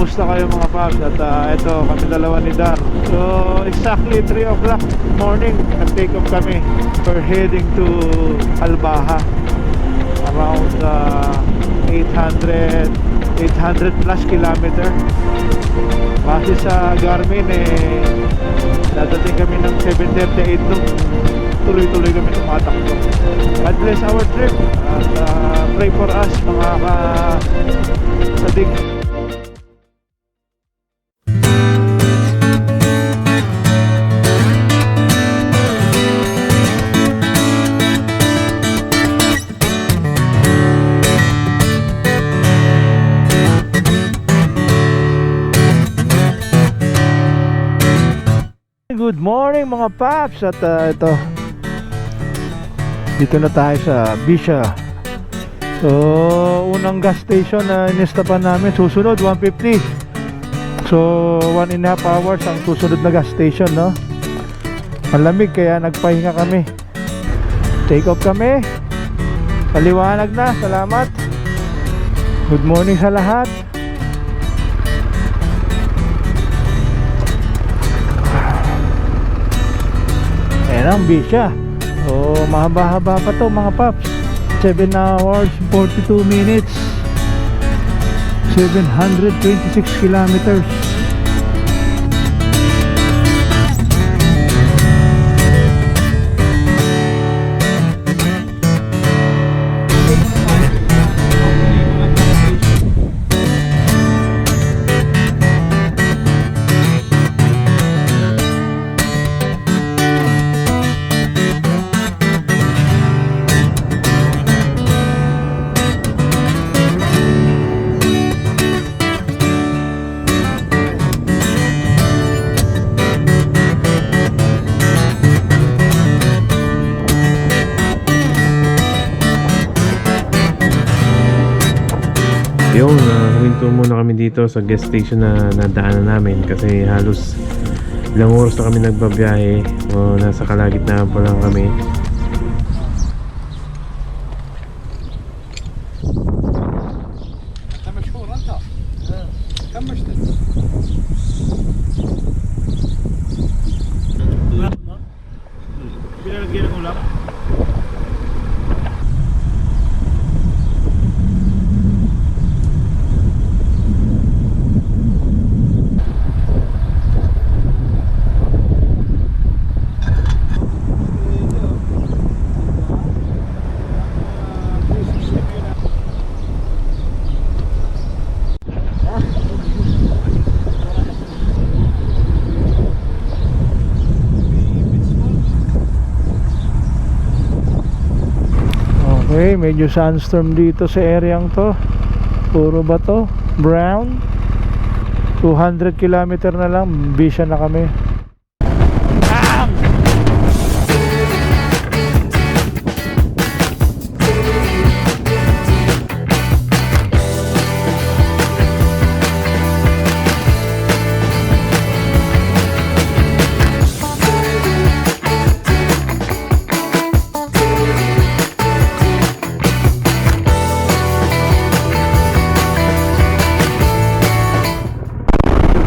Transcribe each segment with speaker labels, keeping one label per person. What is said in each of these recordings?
Speaker 1: Kumusta kayo mga paps? At ito kami dalawa ni Dar. So exactly 3 o'clock morning nag-take off kami. We're heading to Albaha. Around 800 plus kilometer. Base sa Garmin dadating kami ng 7:38 nung tuloy-tuloy kami tumatakbo. God bless our trip at pray for us mga sadig. Good morning mga paps. At ito dito na tayo sa Bisha. So unang gas station na inistapan namin, susunod 150. So 1.5 hours ang susunod na gas station, no? Malamig kaya nagpahinga kami. Take off kami. Paliwanag na. Salamat. Good morning sa lahat. Ayan ang Bisha. So mahaba-haba pa to mga paps. 7 hours 42 minutes 726 kilometers.
Speaker 2: Yung huminto muna kami dito sa gas station na nadaanan namin kasi halos ilang oras na kami nagbabiyahe. Nasa kalagitnaan pa lang kami.
Speaker 1: Okay, medyo sandstorm dito sa areang to. Puro ba to? Brown. 200 kilometer na lang, Bisha na kami.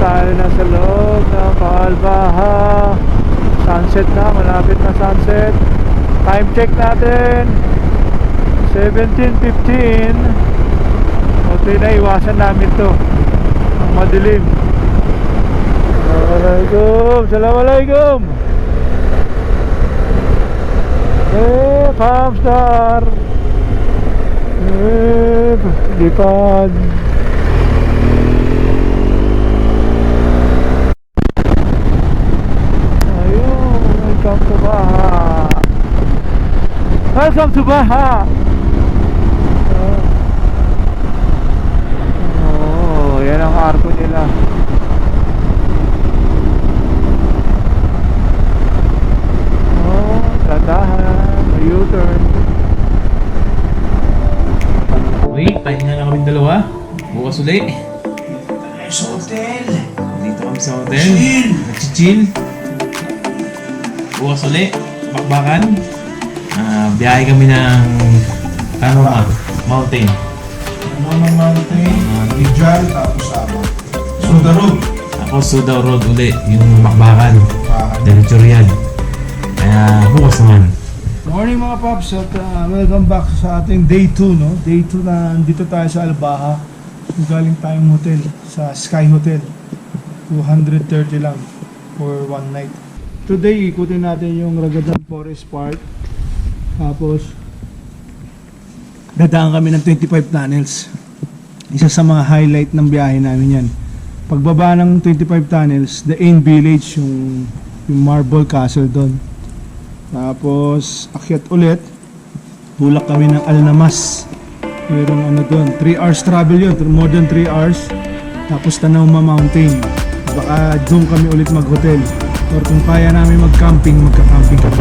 Speaker 1: Tayo na sa loob ng Albaha. Sunset na, malapit na sunset. Time check natin 17:15. Okay na, iwasan namin to ang madilim. Assalamualaikum. Farmstar. Lipad. Welcome to Baha. Welcome to Baha. Oh, yan ang arko nila. Oh, tadahan. U-turn.
Speaker 2: Uy, pahinga na kami dalawa. Bukas ulit.
Speaker 3: Sa hotel.
Speaker 2: Dito kami sa hotel. Nag-chill. Bukas ulit. Bakbakan. Biyahe kami ng Mountain.
Speaker 3: Mountain. Visual tapos
Speaker 2: Sudaw Road uli, yung Bakbakan, Diretso Riyadh. Kaya bukas naman.
Speaker 1: Morning mga Pops at welcome back sa ating day 2, no? Day 2 na dito tayo sa Albaha. Galing tayong hotel sa Sky Hotel. 230 lang for one night. Today, ikutin natin yung Ragadan Forest Park. Tapos, dadaan kami ng 25 tunnels. Isa sa mga highlight ng biyahe namin yan. Pagbaba ng 25 tunnels, the Ain Village, yung Marble Castle doon. Tapos, akyat ulit. Tulak kami ng Alnamas. Mayroong ano doon. 3 hours travel yun. More than 3 hours. Tapos Tanauma Mountain. Baka doon kami ulit mag-hotel. Or kung kaya namin mag-camping, magka-camping kami.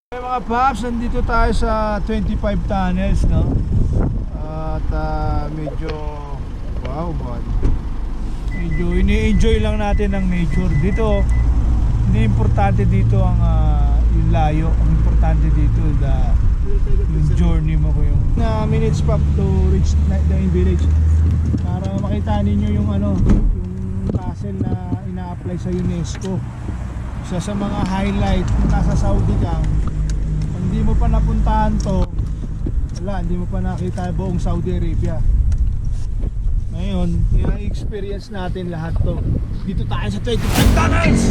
Speaker 1: Okay mga Pops, nandito tayo sa 25 tunnels, no? At medyo wow, man. Medyo ini-enjoy lang natin ang nature dito. Hindi importante dito ang yung layo. Ang importante dito yung journey mo ko yung minutes pa to reach the Ain Village. Para makita ninyo yung yung castle na ina-apply sa UNESCO. Isa sa mga highlight kung nasa Saudi ka, hindi mo pa napuntahan to, wala, hindi mo pa nakita buong Saudi Arabia. Ngayon, i-experience natin lahat to. Dito tayo sa 25 tunnels!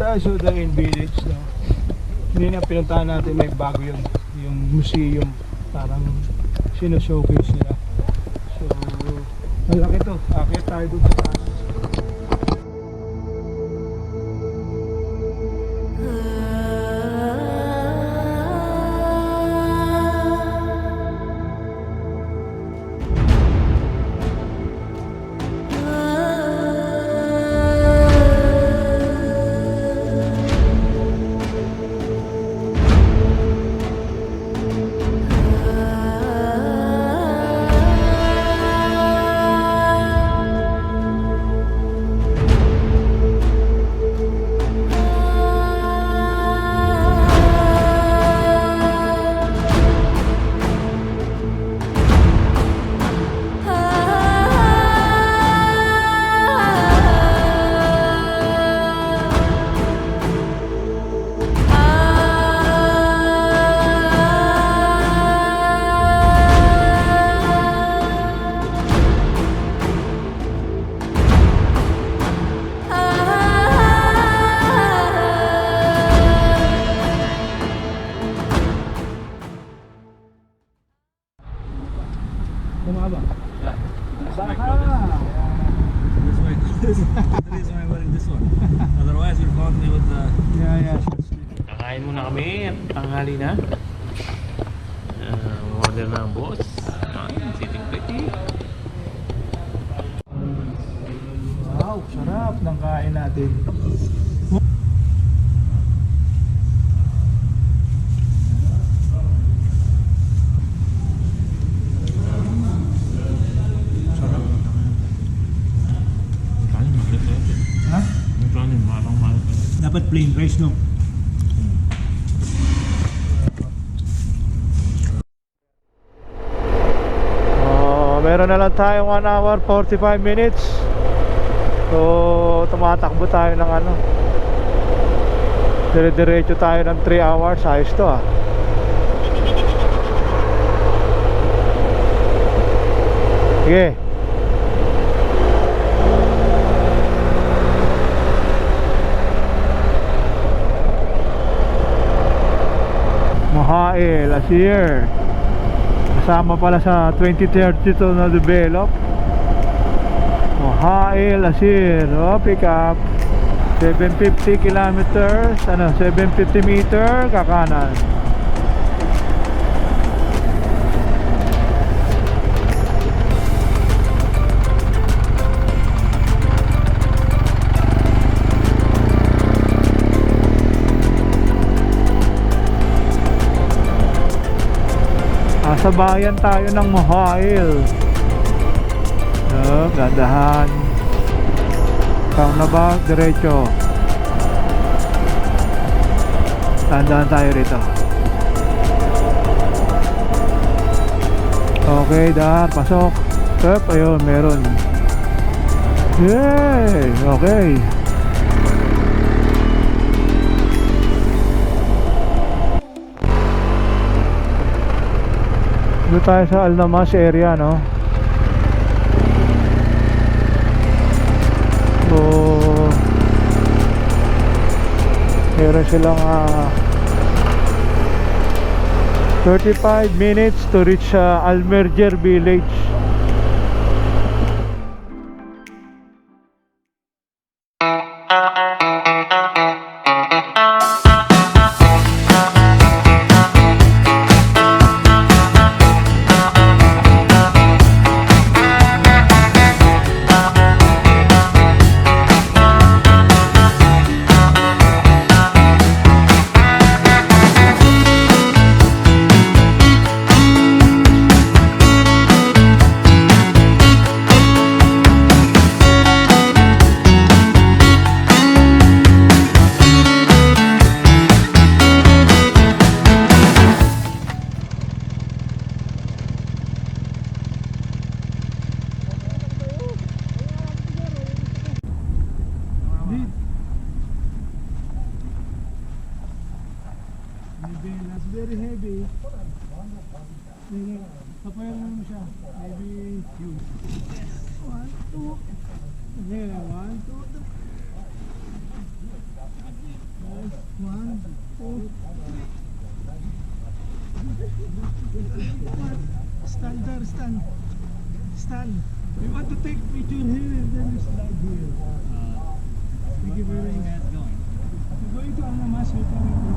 Speaker 1: tayo sa Udain Village, no? Hindi na pinuntahan natin, may bago yun, yung museum, parang sino-showcase nila. So, malaki to. Akit tayo dun sa taas. Bumaba.
Speaker 4: This way. The reason I'm wearing this one. Otherwise, you'll find me with the.
Speaker 1: Yeah.
Speaker 2: Kakain muna kami at tanghali na. Order na ang boss. Sitting pretty.
Speaker 1: Wow, sarap ng kain natin. Ha?
Speaker 4: Dapat plain rice, no?
Speaker 1: Meron na lang tayo 1 hour 45 minutes. So tumatakbo tayo ng ano, dire-diretso tayo ng 3 hours. Ayos to ah. Sige. Mohael Asir. Kasama pala sa 2032 na develop. Mohael Asir. Oh, pick up 750 kilometers, 750 meter kakanan. Sa bayan tayo ng Mohael. Gandahan. Roundabout, diretso. Tandaan tayo rito. Okay, dar, pasok. Ayun, meron. Yay! Okay. Dito tayo sa Alnamas area, no? So meron silang 35 minutes to reach Almerger Village. That's very heavy. Sapayan mo siya. Maybe you. 1, 2. Yeah, 1, 2.
Speaker 5: Stand. We want to take between here and then we slide here. We give everything that's going. We're going to Anamas, we're coming to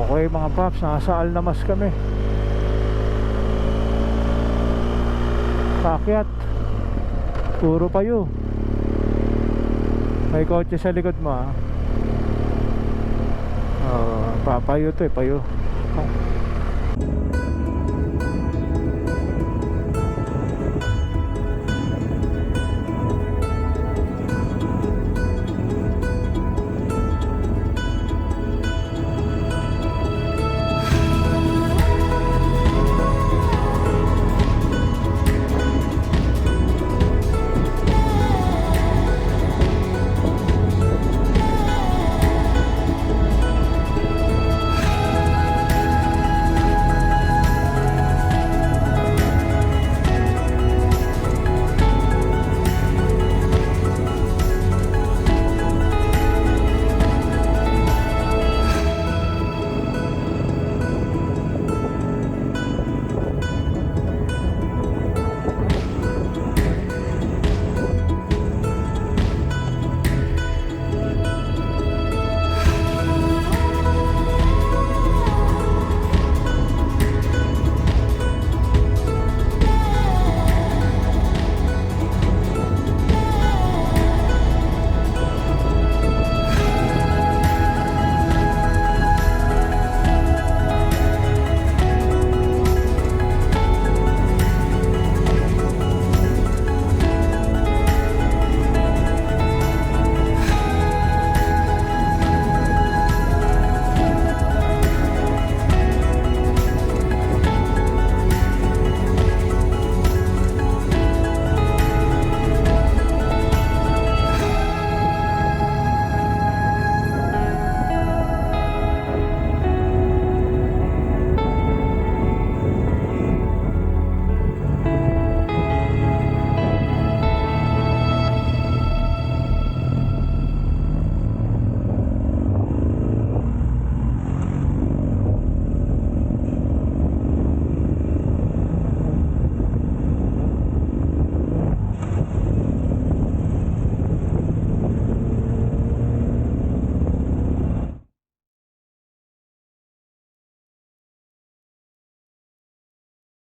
Speaker 1: Okay mga paps, nasa Alnamas kami. Paakyat. Puro payo. May kotse sa likod mo, papayo to payo.